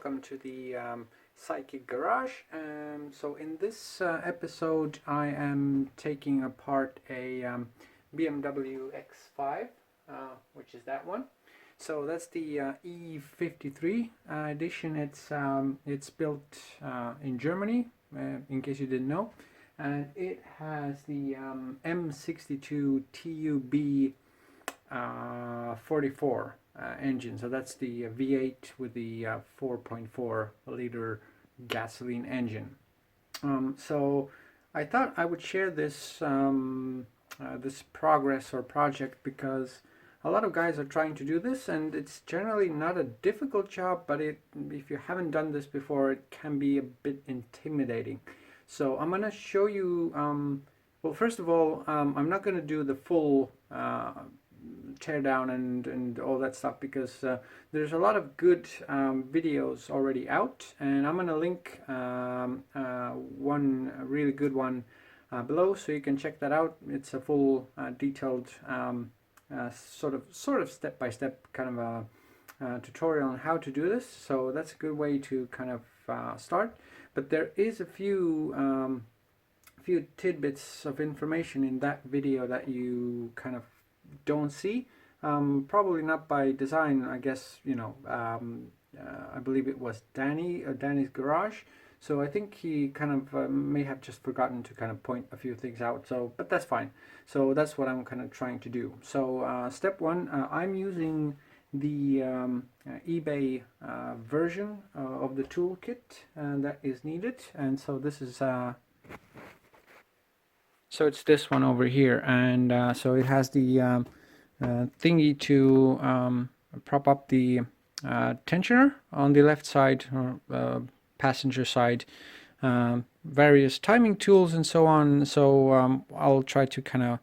welcome to the Psychic Garage. So in this episode I am taking apart a BMW X5, which is that one. So that's the E53 edition. It's built in Germany, in case you didn't know, and it has the M62TUB44 engine. So that's the V8 with the 4.4 liter gasoline engine. So I thought I would share this this progress or project because a lot of guys are trying to do this, and it's generally not a difficult job, but if you haven't done this before, it can be a bit intimidating. So I'm gonna show you, well, first of all, I'm not gonna do the full teardown and all that stuff because there's a lot of good videos already out, and I'm gonna link one really good one below, so you can check that out. It's a full detailed sort of step-by-step kind of a tutorial on how to do this, so that's a good way to kind of start. But there is a few tidbits of information in that video that you kind of don't see, probably not by design, I guess. You know, I believe it was Danny's garage, so I think he kind of may have just forgotten to kind of point a few things out, so but that's fine. So that's what I'm kind of trying to do. So step one, I'm using the eBay version of the toolkit that is needed, and so this is so it's this one over here, and so it has the thingy to prop up the tensioner on the left side, or passenger side, various timing tools and so on. So I'll try to kind of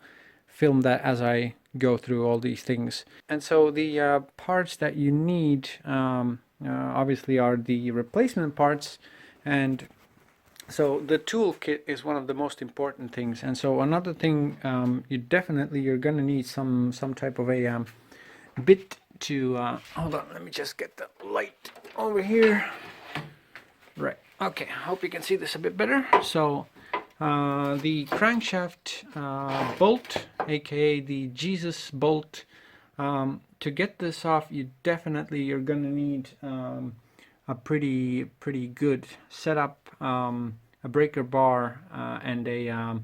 film that as I go through all these things. And so the parts that you need obviously are the replacement parts, and so the toolkit is one of the most important things. And so another thing, you're gonna need some type of a bit to hold on, let me just get the light over here. Right, okay, I hope you can see this a bit better. So the crankshaft bolt, aka the Jesus bolt, to get this off, you're gonna need a pretty good setup, a breaker bar, and a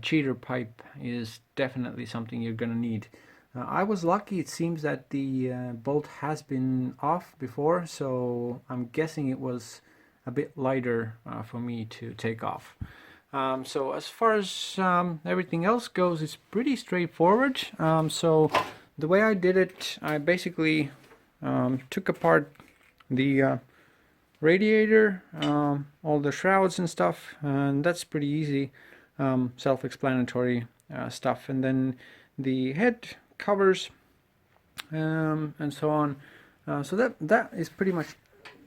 cheater pipe is definitely something you're gonna need. I was lucky. It seems that the bolt has been off before, so I'm guessing it was a bit lighter for me to take off. So as far as everything else goes, it's pretty straightforward. So the way I did it, I basically took apart the radiator, all the shrouds and stuff, and that's pretty easy, self-explanatory stuff. And then the head covers and so on. So that is pretty much,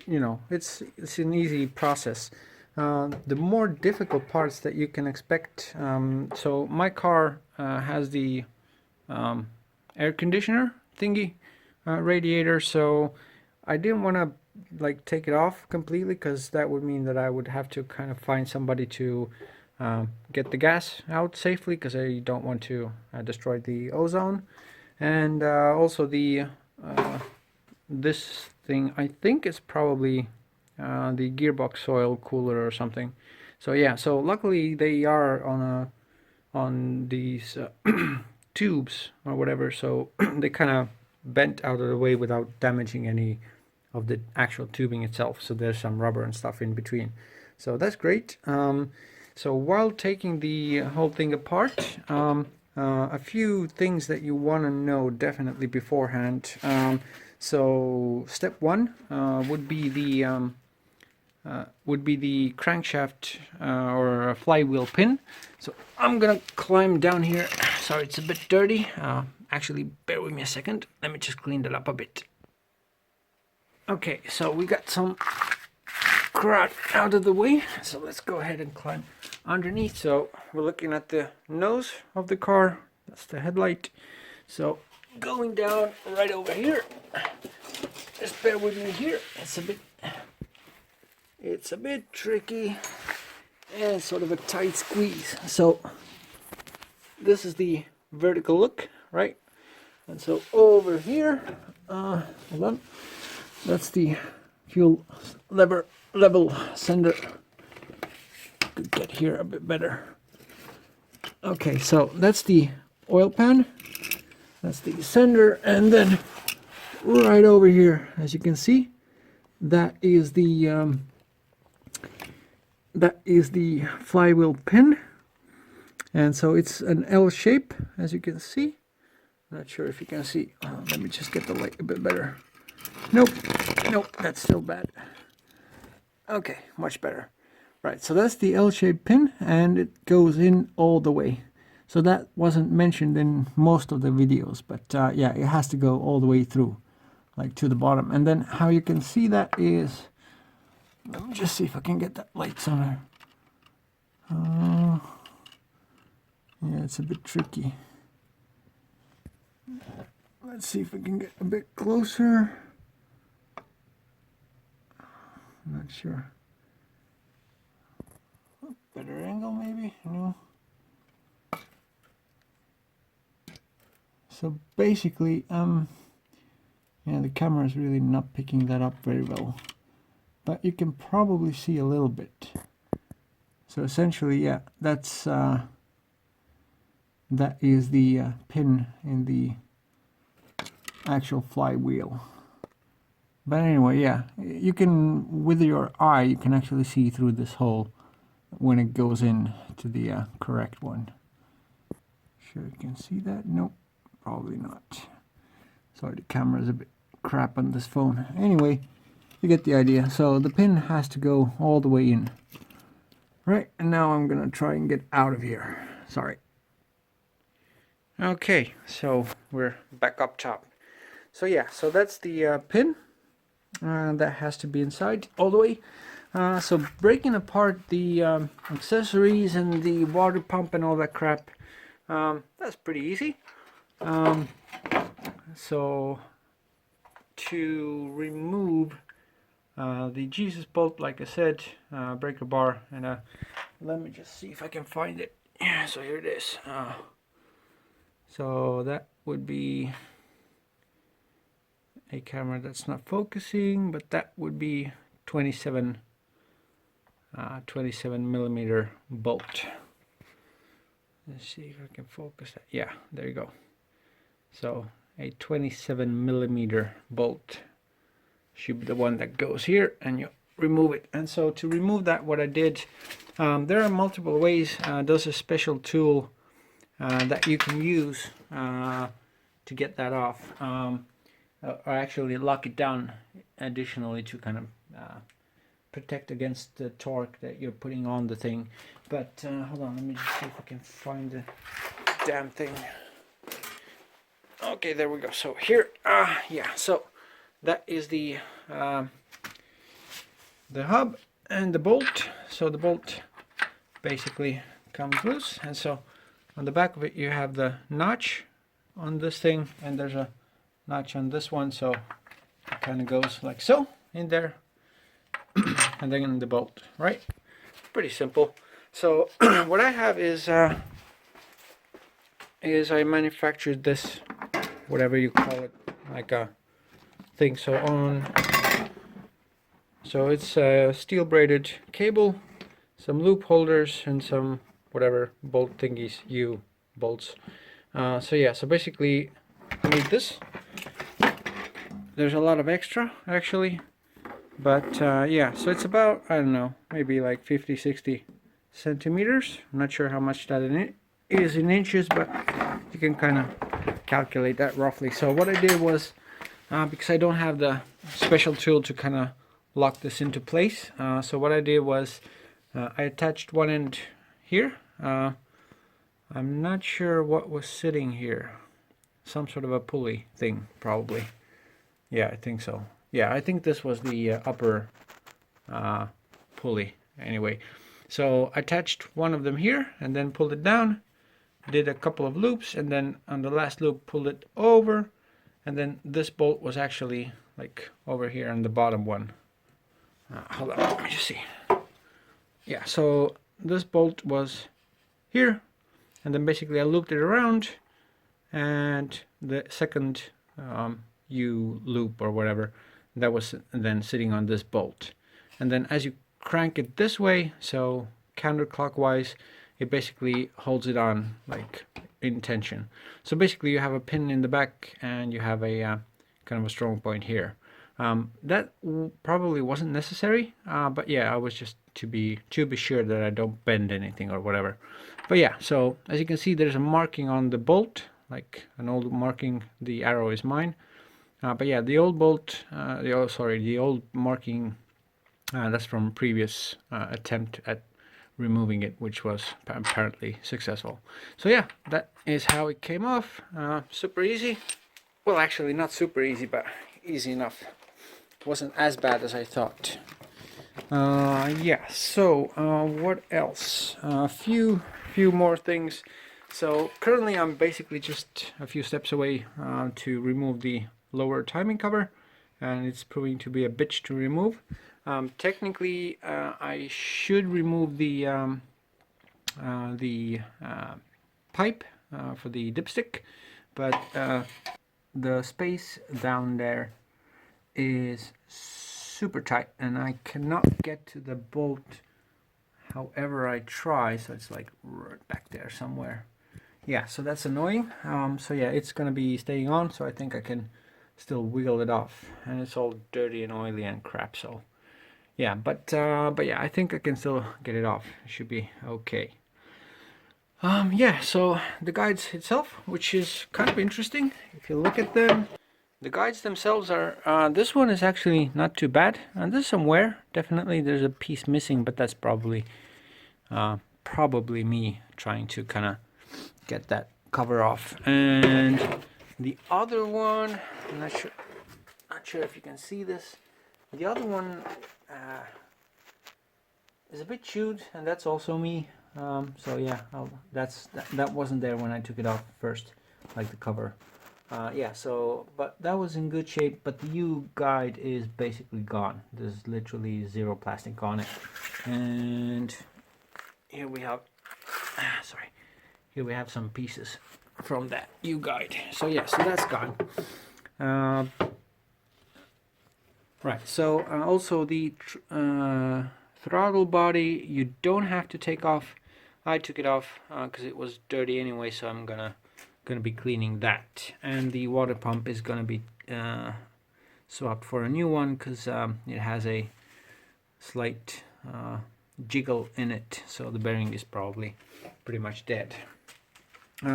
you know, it's an easy process. The more difficult parts that you can expect, so my car has the air conditioner thingy radiator, so I didn't want to like take it off completely, because that would mean that I would have to kind of find somebody to get the gas out safely, because I don't want to destroy the ozone. And also the this thing, I think it's probably the gearbox oil cooler or something. So yeah, so luckily they are on these tubes or whatever, so they kind of bent out of the way without damaging any of the actual tubing itself. So there's some rubber and stuff in between, so that's great. So while taking the whole thing apart, a few things that you want to know definitely beforehand. So step one would be the crankshaft or a flywheel pin. So I'm gonna climb down here. Sorry, it's a bit dirty. Actually, bear with me a second. Let me just clean that up a bit. Okay, so we got some crud out of the way, so let's go ahead and climb underneath. So we're looking at the nose of the car, that's the headlight. So going down right over here, just bear with me here. It's a bit tricky and sort of a tight squeeze. So this is the vertical look, right? And so over here, hold on, that's the fuel level sender. Could get here a bit better. Okay, so that's the oil pan, that's the sender, and then right over here, as you can see, that is the flywheel pin, and so it's an L shape, as you can see. Not sure if you can see. Let me just get the light a bit better. Nope, that's still bad. Okay, much better. Right, so that's the L-shaped pin, and it goes in all the way. So that wasn't mentioned in most of the videos, but yeah, it has to go all the way through, like to the bottom. And then how you can see that is, let me just see if I can get that light somewhere. Yeah, it's a bit tricky. Let's see if we can get a bit closer. I'm not sure. Better angle maybe? No. So basically, yeah, the camera is really not picking that up very well. But you can probably see a little bit. So essentially, yeah, that is the pin in the actual flywheel. But anyway, yeah, you can, with your eye, you can actually see through this hole when it goes in to the correct one. Sure you can see that? Nope, probably not. Sorry, the camera is a bit crap on this phone. Anyway, you get the idea. So the pin has to go all the way in. Right, and now I'm gonna try and get out of here. Sorry. Okay, so we're back up top. So yeah, so that's the pin that has to be inside all the way. So breaking apart the accessories and the water pump and all that crap, that's pretty easy. So to remove the Jesus bolt, like I said, breaker bar, and let me just see if I can find it. Yeah, so here it is. So that would be a camera that's not focusing, but that would be 27 millimeter bolt. Let's see if I can focus that. Yeah, there you go. So a 27 millimeter bolt should be the one that goes here, and you remove it. And so to remove that, what I did, there are multiple ways. There's a special tool that you can use to get that off, or actually lock it down additionally to kind of protect against the torque that you're putting on the thing. But hold on, let me just see if I can find the damn thing. Okay, there we go. So here, yeah, so that is the hub and the bolt. So the bolt basically comes loose, and so on the back of it you have the notch on this thing, and there's a notch on this one, so it kind of goes like so in there, and then the bolt, right? Pretty simple. So what I have is I manufactured this, whatever you call it, like a thing. So it's a steel braided cable, some loop holders, and some whatever bolt thingies, bolts. So yeah, so basically I need this. There's a lot of extra actually, but yeah, so it's about, I don't know, maybe like 50-60 centimeters. I'm not sure how much that is in inches, but you can kind of calculate that roughly. So what I did was, because I don't have the special tool to kind of lock this into place, so what I did was I attached one end here. I'm not sure what was sitting here. Some sort of a pulley thing, probably. Yeah, I think so. Yeah, I think this was the upper pulley. Anyway, so I attached one of them here and then pulled it down, did a couple of loops, and then on the last loop pulled it over, and then this bolt was actually like over here on the bottom one. Hold on, let me just see. Yeah, so this bolt was here, and then basically I looped it around, and the second U-loop or whatever, that was then sitting on this bolt. And then as you crank it this way, so counterclockwise, it basically holds it on like in tension. So basically you have a pin in the back and you have a kind of a strong point here. That probably wasn't necessary, but yeah, I was just to be sure that I don't bend anything or whatever. But yeah, so as you can see, there's a marking on the bolt, like an old marking. The arrow is mine. But yeah, the old bolt, the old marking, that's from previous attempt at removing it, which was apparently successful. So yeah, that is how it came off. Super easy. Well, actually not super easy, but easy enough. Wasn't as bad as I thought. Yeah, so what else? A few more things. So currently I'm basically just a few steps away to remove the lower timing cover, and it's proving to be a bitch to remove. Technically I should remove the pipe for the dipstick, but the space down there is super tight and I cannot get to the bolt however I try, so it's like right back there somewhere. Yeah, so that's annoying. So yeah, it's gonna be staying on, so I think I can still wiggle it off, and it's all dirty and oily and crap, so yeah, but yeah, I think I can still get it off. It should be okay. Yeah, so the guides itself, which is kind of interesting if you look at them. The guides themselves are, this one is actually not too bad, and there's some wear. Definitely there's a piece missing, but that's probably me trying to kind of get that cover off. And the other one, I'm not sure if you can see this. The other one is a bit chewed, and that's also me. So yeah, that wasn't there when I took it off first, like the cover. Yeah, so, but that was in good shape, but the U guide is basically gone. There's literally zero plastic on it. And here we have, here we have some pieces from that U guide. So yeah, so that's gone. Right, so also the throttle body, you don't have to take off. I took it off because it was dirty anyway, so I'm gonna be cleaning that. And the water pump is gonna be swapped for a new one because it has a slight jiggle in it, so the bearing is probably pretty much dead.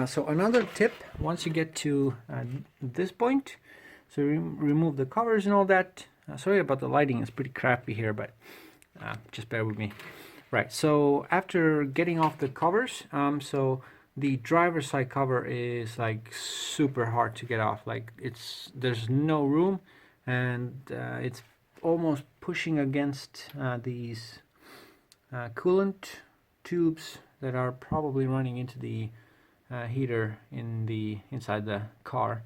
So another tip, once you get to this point, so remove the covers and all that. Sorry about the lighting, it's pretty crappy here, but just bear with me. Right, so after getting off the covers, so the driver's side cover is like super hard to get off. Like there's no room, and it's almost pushing against these coolant tubes that are probably running into the heater inside the car.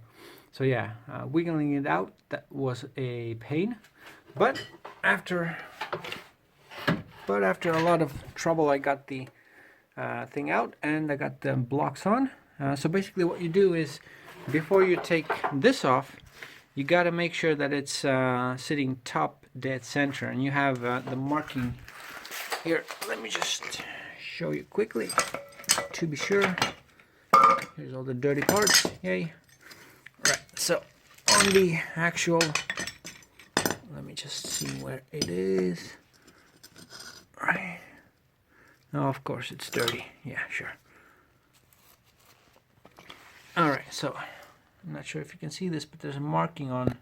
So yeah, wiggling it out, that was a pain, but after a lot of trouble I got the thing out, and I got the blocks on. So basically what you do is, before you take this off, you got to make sure that it's sitting top dead center, and you have the marking here. Let me just show you quickly to be sure. Here's all the dirty parts, yay. Right, so on the actual, let me just see where it is. Right. Oh, of course it's dirty. Yeah, sure. Alright, so I'm not sure if you can see this, but there's a marking on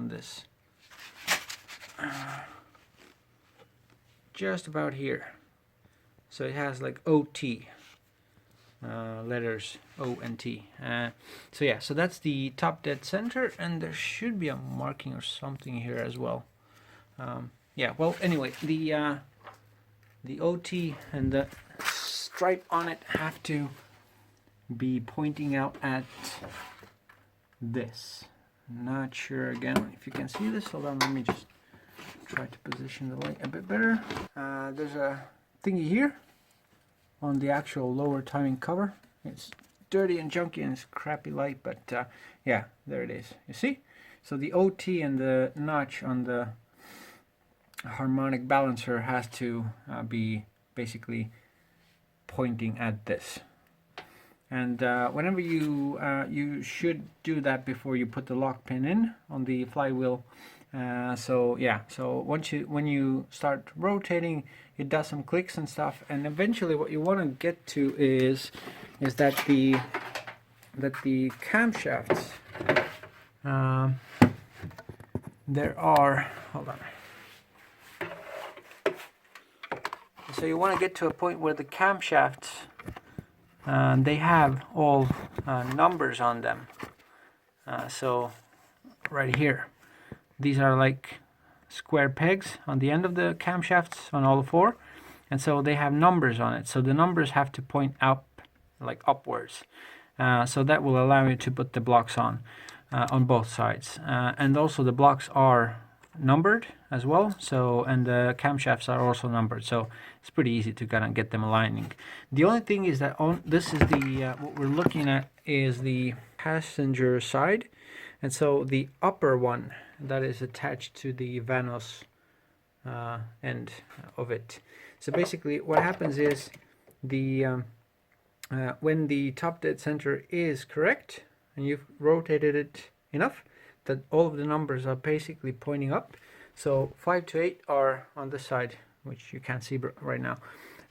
this. Just about here. So it has like OT. Letters O and T. So yeah, so that's the top dead center, and there should be a marking or something here as well. Yeah, well, anyway, the OT and the stripe on it have to be pointing out at this. Not sure again if you can see this. Hold on, let me just try to position the light a bit better. There's a thingy here on the actual lower timing cover. It's dirty and junky and it's crappy light, but yeah, there it is. You see? So the OT and the notch on the harmonic balancer has to be basically pointing at this. And whenever you should do that before you put the lock pin in on the flywheel. So yeah, so when you start rotating, it does some clicks and stuff, and eventually what you want to get to is that the camshafts, there are, hold on. So you want to get to a point where the camshafts, they have all numbers on them. So right here, these are like square pegs on the end of the camshafts on all four, and so they have numbers on it. So the numbers have to point up, like upwards. So that will allow you to put the blocks on both sides. And also the blocks are numbered as well, so, and the camshafts are also numbered, so it's pretty easy to kind of get them aligning. The only thing is that this is the what we're looking at is the passenger side, and so the upper one that is attached to the Vanos end of it. So basically what happens is the when the top dead center is correct and you've rotated it enough that all of the numbers are basically pointing up. So 5 to 8 are on this side, which you can't see right now.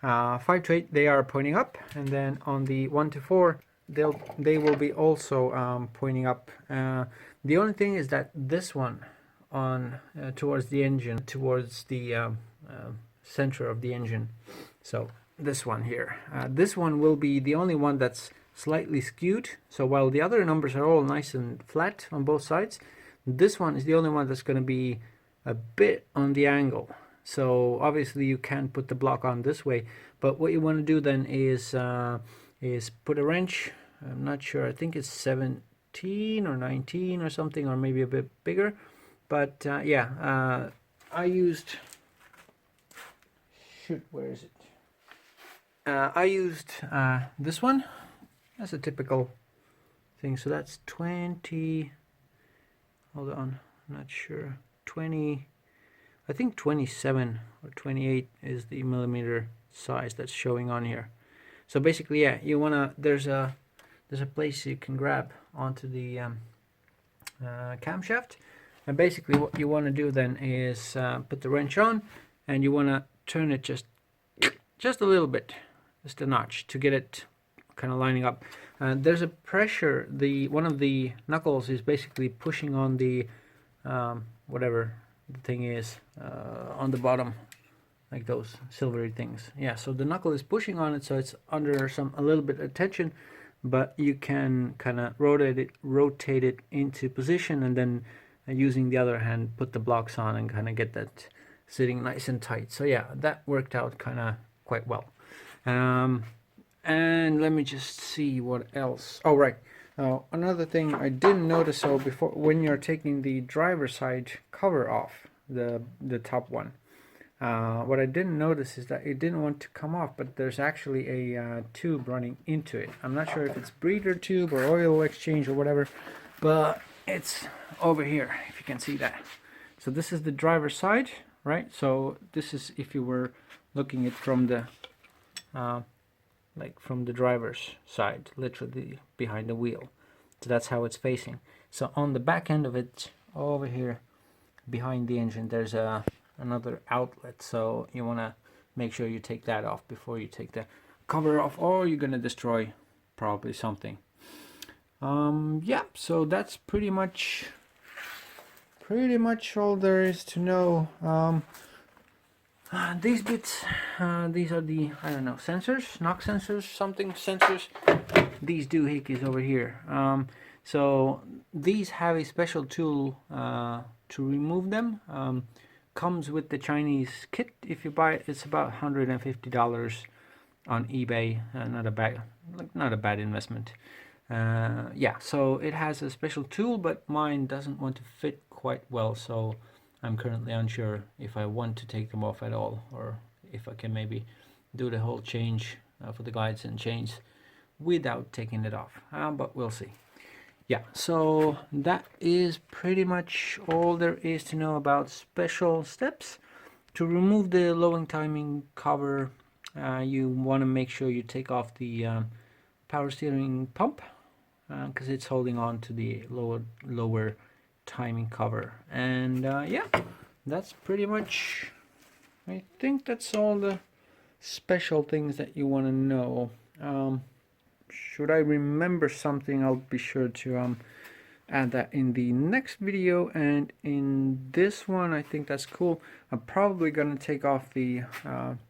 5 to 8, they are pointing up, and then on the 1 to 4, they will be also pointing up. The only thing is that this one on towards the engine, towards the center of the engine. So this one here, this one will be the only one that's slightly skewed. So while the other numbers are all nice and flat on both sides, this one is the only one that's going to be a bit on the angle. So obviously you can put the block on this way, but what you want to do then is put a wrench. I'm not sure, I think it's 17 or 19 or something, or maybe a bit bigger, but yeah, I used, shoot, where is it? I used this one. That's a typical thing. So that's 20, hold on, I'm not sure, 20, I think 27 or 28 is the millimeter size that's showing on here. So basically, yeah, you wanna, there's a place you can grab onto the camshaft, and basically what you want to do then is put the wrench on, and you want to turn it just a little bit, just a notch, to get it kind of lining up. There's a pressure, one of the knuckles is basically pushing on the whatever the thing is on the bottom, like those silvery things. Yeah, so the knuckle is pushing on it, so it's under a little bit of tension, but you can kind of rotate it into position, and then using the other hand put the blocks on and kind of get that sitting nice and tight. So yeah, that worked out kind of quite well. And let me just see what else. Oh, right. Another thing I didn't notice, so before, when you're taking the driver's side cover off, the top one, what I didn't notice is that it didn't want to come off, but there's actually a tube running into it. I'm not sure if it's breather tube or oil exchange or whatever, but it's over here, if you can see that. So this is the driver's side, right? So this is if you were looking at from the like from the driver's side, literally behind the wheel. So that's how it's facing. So on the back end of it, over here behind the engine, there's another outlet. So you want to make sure you take that off before you take the cover off, or you're gonna destroy probably something. Yeah, so that's pretty much all there is to know. These bits, these are the, I don't know, sensors, knock sensors, something sensors. These doohickeys over here. So these have a special tool to remove them. Comes with the Chinese kit. If you buy it, it's about $150 on eBay. Not a bad investment. Yeah, so it has a special tool, but mine doesn't want to fit quite well, so I'm currently unsure if I want to take them off at all, or if I can maybe do the whole change for the guides and chains without taking it off, but we'll see. Yeah, so that is pretty much all there is to know about special steps. To remove the lowering timing cover, you want to make sure you take off the power steering pump, because it's holding on to the lower timing cover. And yeah, that's pretty much, I think that's all the special things that you want to know. Should I remember something, I'll be sure to add that in the next video. And in this one, I think that's cool. I'm probably gonna take off the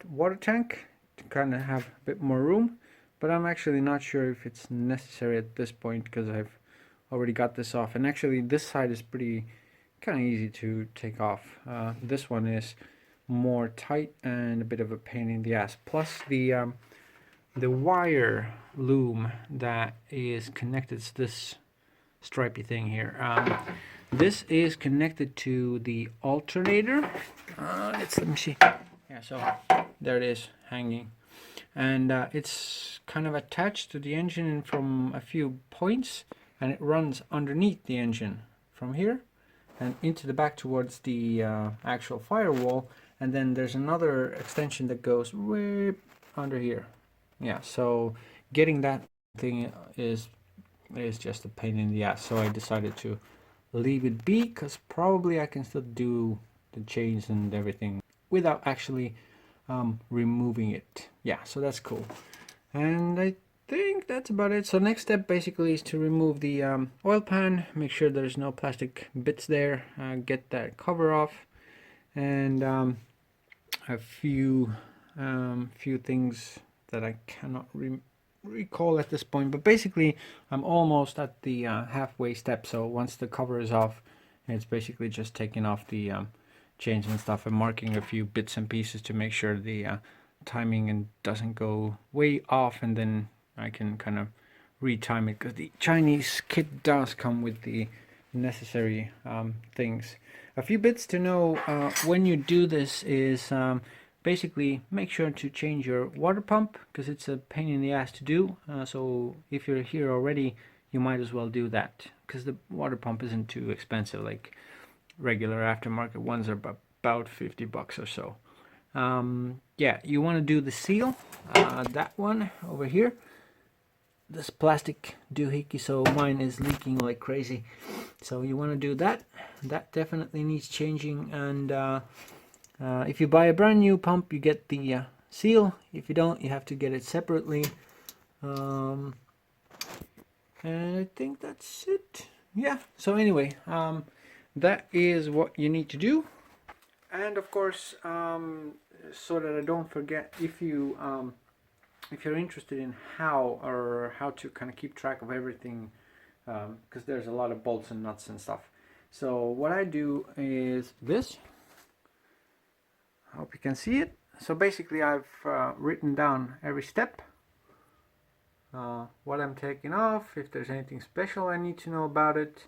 water tank to kind of have a bit more room, but I'm actually not sure if it's necessary at this point, because I've already got this off. And actually this side is pretty kind of easy to take off. This one is more tight and a bit of a pain in the ass. Plus the wire loom that is connected to this stripy thing here, this is connected to the alternator. Let me see. Yeah, so there it is, hanging, and it's kind of attached to the engine from a few points, and it runs underneath the engine from here and into the back towards the actual firewall. And then there's another extension that goes way under here. Yeah, so getting that thing is just a pain in the ass, so I decided to leave it be, because probably I can still do the chains and everything without actually removing it. Yeah, so that's cool. And I think that's about it. So next step basically is to remove the oil pan, make sure there's no plastic bits there, get that cover off, and a few things that I cannot recall at this point, but basically I'm almost at the halfway step. So once the cover is off, it's basically just taking off the chains and stuff and marking a few bits and pieces to make sure the timing and doesn't go way off, and then I can kind of retime it, because the Chinese kit does come with the necessary things. A few bits to know when you do this is basically make sure to change your water pump, because it's a pain in the ass to do. So if you're here already, you might as well do that, because the water pump isn't too expensive. Like regular aftermarket ones are about 50 bucks or so. Yeah, you want to do the seal, that one over here. This plastic doohickey, so mine is leaking like crazy, so you want to do that. That definitely needs changing. And if you buy a brand new pump, you get the seal. If you don't, you have to get it separately. And I think that's it. Yeah, so anyway, that is what you need to do. And of course, so that I don't forget, if you're interested in how to kind of keep track of everything, because there's a lot of bolts and nuts and stuff. So what I do is this. I hope you can see it. So basically I've written down every step, what I'm taking off, if there's anything special I need to know about it,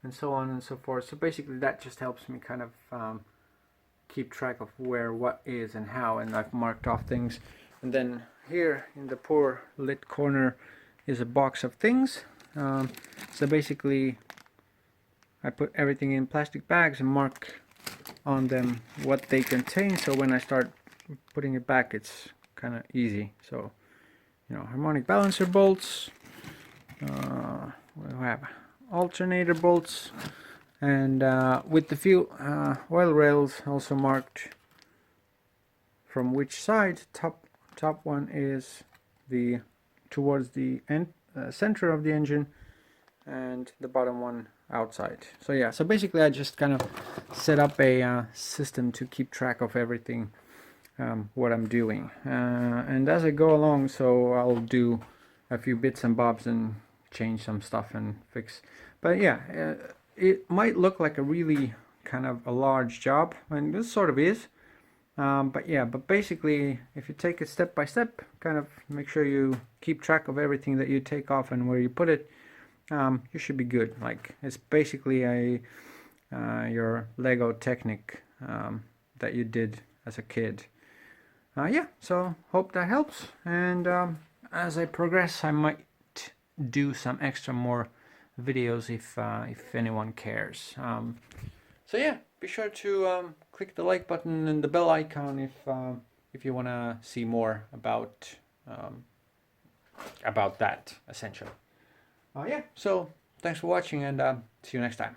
and so on and so forth. So basically that just helps me kind of keep track of where what is and how, and I've marked off things. And then here in the poor lit corner is a box of things. So basically I put everything in plastic bags and mark on them what they contain, so when I start putting it back, it's kind of easy. So, you know, harmonic balancer bolts, we have alternator bolts, and with the few oil rails also marked from which side. Top one is the towards the end, center of the engine, and the bottom one outside. So yeah, so basically I just kind of set up a system to keep track of everything, what I'm doing, and as I go along, so I'll do a few bits and bobs and change some stuff and fix. But yeah, it might look like a really kind of a large job, and this sort of is, But yeah, but basically, if you take it step by step, kind of make sure you keep track of everything that you take off and where you put it, you should be good. Like, it's basically a your Lego technique that you did as a kid. Yeah, so hope that helps, and as I progress I might do some extra more videos if anyone cares. So yeah, be sure to click the like button and the bell icon if you want to see more about that essentially. Yeah, so thanks for watching, and see you next time.